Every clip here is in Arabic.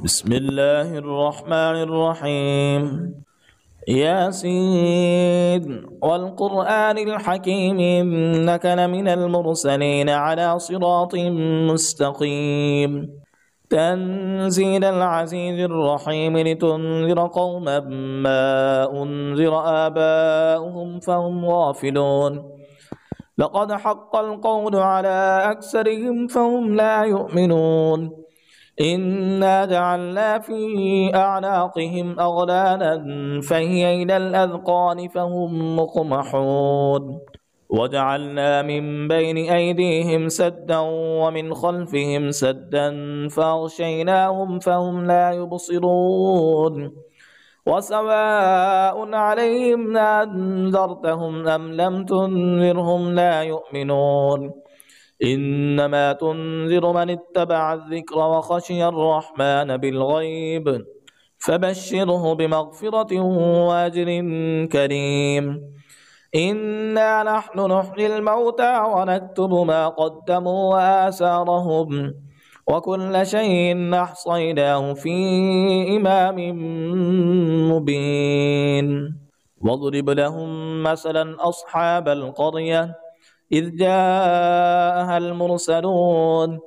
بسم الله الرحمن الرحيم. ياسين والقرآن الحكيم إنك لمن المرسلين على صراط مستقيم تنزيل العزيز الرحيم لتنذر قوما ما أنذر آباؤهم فهم غافلون لقد حق القول على أكثرهم فهم لا يؤمنون إنا جعلنا في أعناقهم أغلالا فهي إلى الأذقان فهم مقمحون وجعلنا من بين أيديهم سدا ومن خلفهم سدا فأغشيناهم فهم لا يبصرون وسواء عليهم أنذرتهم أم لم تنذرهم لا يؤمنون إنما تنذر من اتبع الذكر وخشي الرحمن بالغيب فبشره بمغفرة وأجر كريم إنا نحن نحيي الموتى ونكتب ما قدموا وآثارهم وكل شيء أحصيناه في إمام مبين واضرب لهم مثلا أصحاب القرية إذ جاءها المرسلون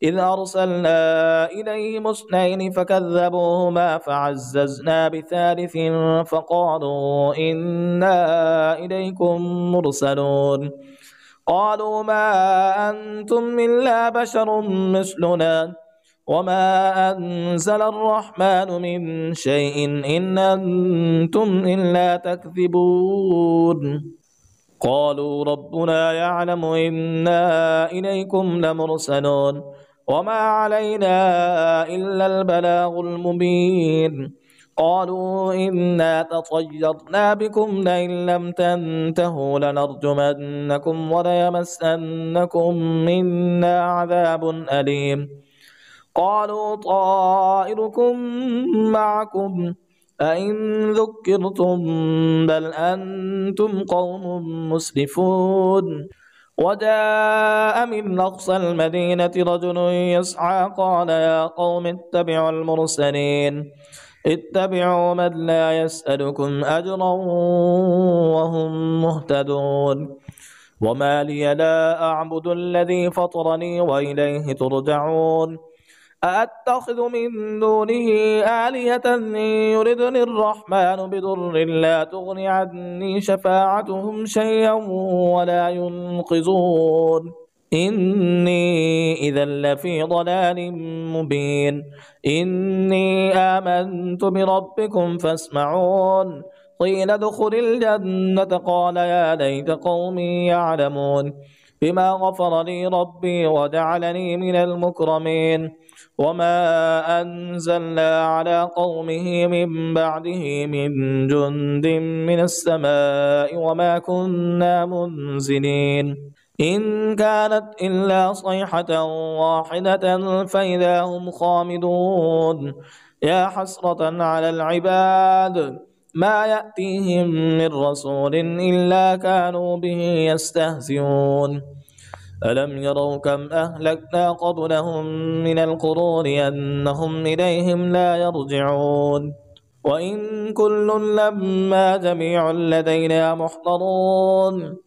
إذ أرسلنا إليهم اثنين فكذبوهما فعززنا بثالث فقالوا إنا إليكم مرسلون قالوا ما أنتم إلا بشر مثلنا وما أنزل الرحمن من شيء إن أنتم إلا تكذبون قالوا ربنا يعلم إنا إليكم لمرسلون وما علينا إلا البلاغ المبين قالوا إنا تطيرنا بكم لئن لم تنتهوا لنرجمنكم وليمسنكم منا عذاب أليم قالوا طائركم معكم أئن ذكرتم بل أنتم قوم مسرفون وجاء من أقصى المدينة رجل يسعى قال يا قوم اتبعوا المرسلين اتبعوا من لا يسألكم أجرا وهم مهتدون وما لي لا أعبد الذي فطرني وإليه ترجعون أأتخذ من دونه آلهة إن يردني الرحمن بضر لا تغن عني شفاعتهم شيئا ولا ينقذون إني إذا لفي ضلال مبين إني آمنت بربكم فاسمعون قيل ادخل الجنة قال يا ليت قومي يعلمون بما غفر لي ربي وجعلني من المكرمين وما أنزلنا على قومه من بعده من جند من السماء وما كنا منزلين إن كانت إلا صيحة واحدة فإذا هم خامدون يا حسرة على العباد ما يأتيهم من رسول إلا كانوا به يستهزئون ألم يروا كم أهلكنا قبلهم من القرون أنهم إليهم لا يرجعون وإن كل لما جميع لدينا محضرون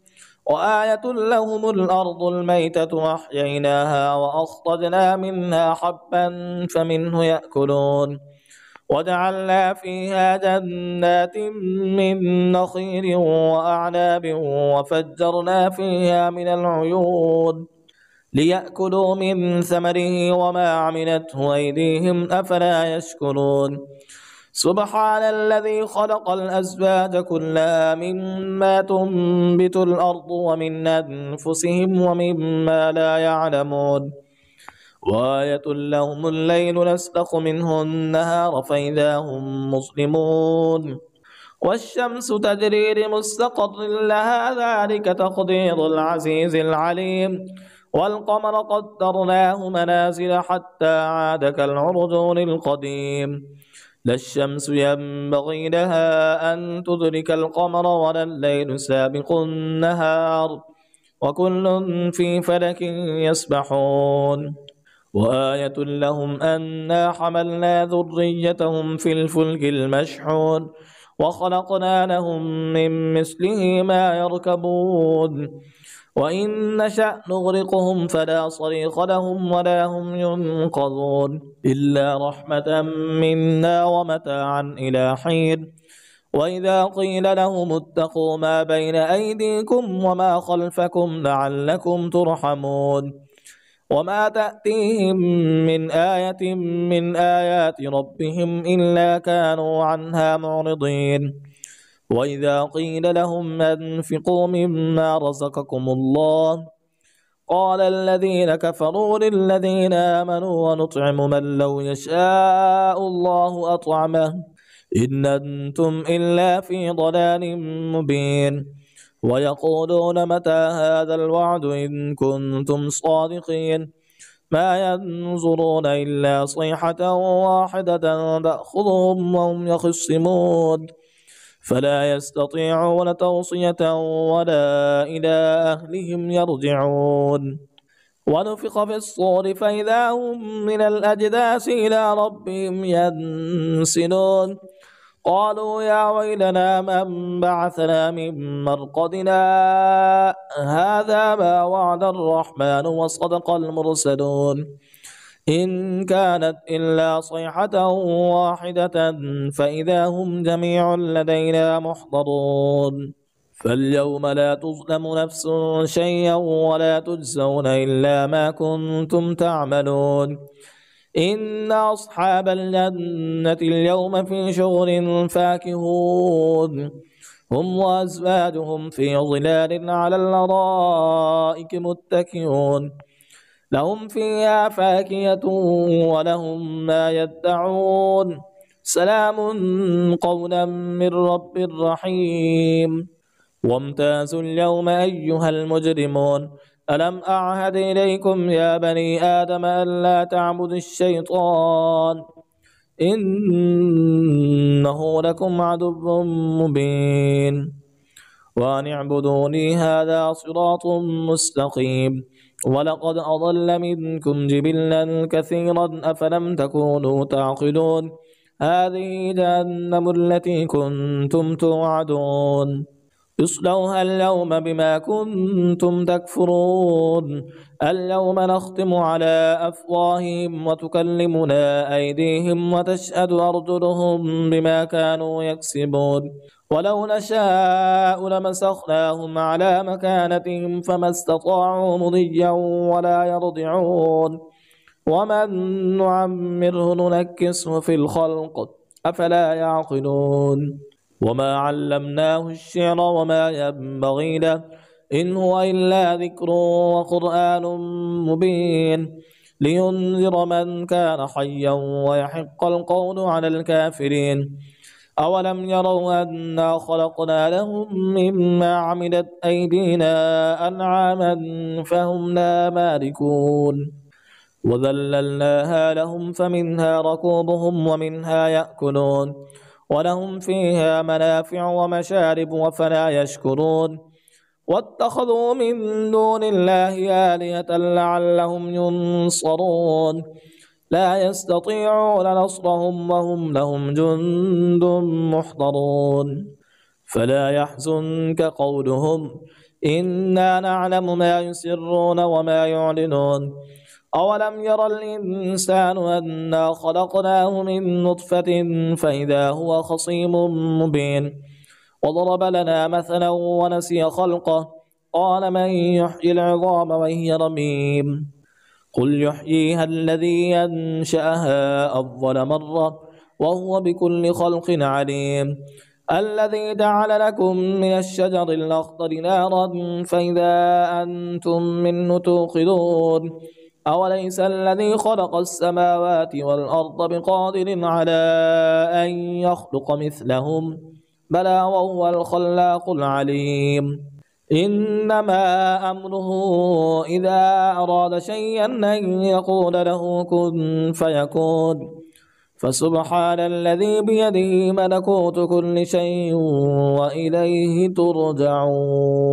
وآية لهم الأرض الميتة أحييناها وأخرجنا منها حبا فمنه يأكلون وجعلنا فيها جنات من نخيل وأعناب وفجرنا فيها من العيون ليأكلوا من ثمره وما عملته أيديهم أفلا يشكرون سبحان الذي خلق الأزواج كلها مما تنبت الأرض ومن أنفسهم ومما لا يعلمون وآية لهم الليل نسلخ منه النهار فإذا هم مظلمون والشمس تجري لمستقر لها ذلك تقدير العزيز العليم والقمر قدرناه منازل حتى عاد كالعرجون القديم لا الشمس ينبغي لها أن تدرك القمر ولا الليل سابق النهار وكل في فلك يسبحون وآية لهم أنا حملنا ذريتهم في الفلك المشحون وخلقنا لهم من مثله ما يركبون وإن نشأ نغرقهم فلا صريخ لهم ولا هم ينقذون إلا رحمة منا ومتاعا إلى حين وإذا قيل لهم اتقوا ما بين أيديكم وما خلفكم لعلكم ترحمون وما تأتيهم من آية من آيات ربهم إلا كانوا عنها معرضين وإذا قيل لهم أنفقوا مما رزقكم الله قال الذين كفروا للذين آمنوا ونطعم من لو يشاء الله أطعمه إن أنتم إلا في ضلال مبين ويقولون متى هذا الوعد إن كنتم صادقين ما ينظرون إلا صيحة واحدة تأخذهم وهم يخصمون فلا يستطيعون توصية ولا إلى أهلهم يرجعون ونفخ في الصور فإذا هم من الأجداث إلى ربهم ينسلون قالوا يا ويلنا من بعثنا من مرقدنا هذا ما وعد الرحمن وصدق المرسلون إن كانت إلا صيحة واحدة فإذا هم جميع لدينا محضرون فاليوم لا تظلم نفس شيئا ولا تجزون إلا ما كنتم تعملون إن أصحاب الجنة اليوم في شغل فاكهون هم وأزواجهم في ظلال على الأرائك متكئون لهم فيها فاكهة ولهم ما يدعون سلام قولا من رب رحيم وامتازوا اليوم أيها المجرمون ألم أعهد إليكم يا بني آدم ألا تعبدوا الشيطان إنه لكم عدو مبين وأن اعبدوني هذا صراط مستقيم ولقد أضل منكم جبلا كثيرا أفلم تكونوا تعقلون هذه جهنم التي كنتم توعدون اصلوها اليوم بما كنتم تكفرون اليوم نختم على أفواههم وتكلمنا أيديهم وتشهد أرجلهم بما كانوا يكسبون ولو نشاء لمسخناهم على مكانتهم فما استطاعوا مضيا ولا يرضعون ومن نعمره ننكسه في الخلق أفلا يعقلون وما علمناه الشعر وما ينبغي له إن هو إلا ذكر وقرآن مبين لينذر من كان حيا ويحق القول على الكافرين أولم يروا أنا خلقنا لهم مما عملت أيدينا أنعاما فهم لا مالكون وذللناها لهم فمنها ركوبهم ومنها يأكلون ولهم فيها منافع ومشارب وفلا يشكرون واتخذوا من دون الله آلهة لعلهم ينصرون لا يستطيعون نصرهم وهم لهم جند محضرون فلا يحزنك قولهم إنا نعلم ما يسرون وما يعلنون أولم ير الإنسان أنا خلقناه من نطفة فإذا هو خصيم مبين وضرب لنا مثلا ونسي خلقه قال من يحيي العظام وهي رميم قل يحييها الذي أنشأها أول مرة وهو بكل خلق عليم الذي جعل لكم من الشجر الأخضر نارا فإذا أنتم منه توقدون أوليس الذي خلق السماوات والأرض بقادر على أن يخلق مثلهم بلى وهو الخلاق العليم إنما أمره إذا أراد شيئا أن يقول له كن فيكون فسبحان الذي بيده ملكوت كل شيء وإليه ترجعون.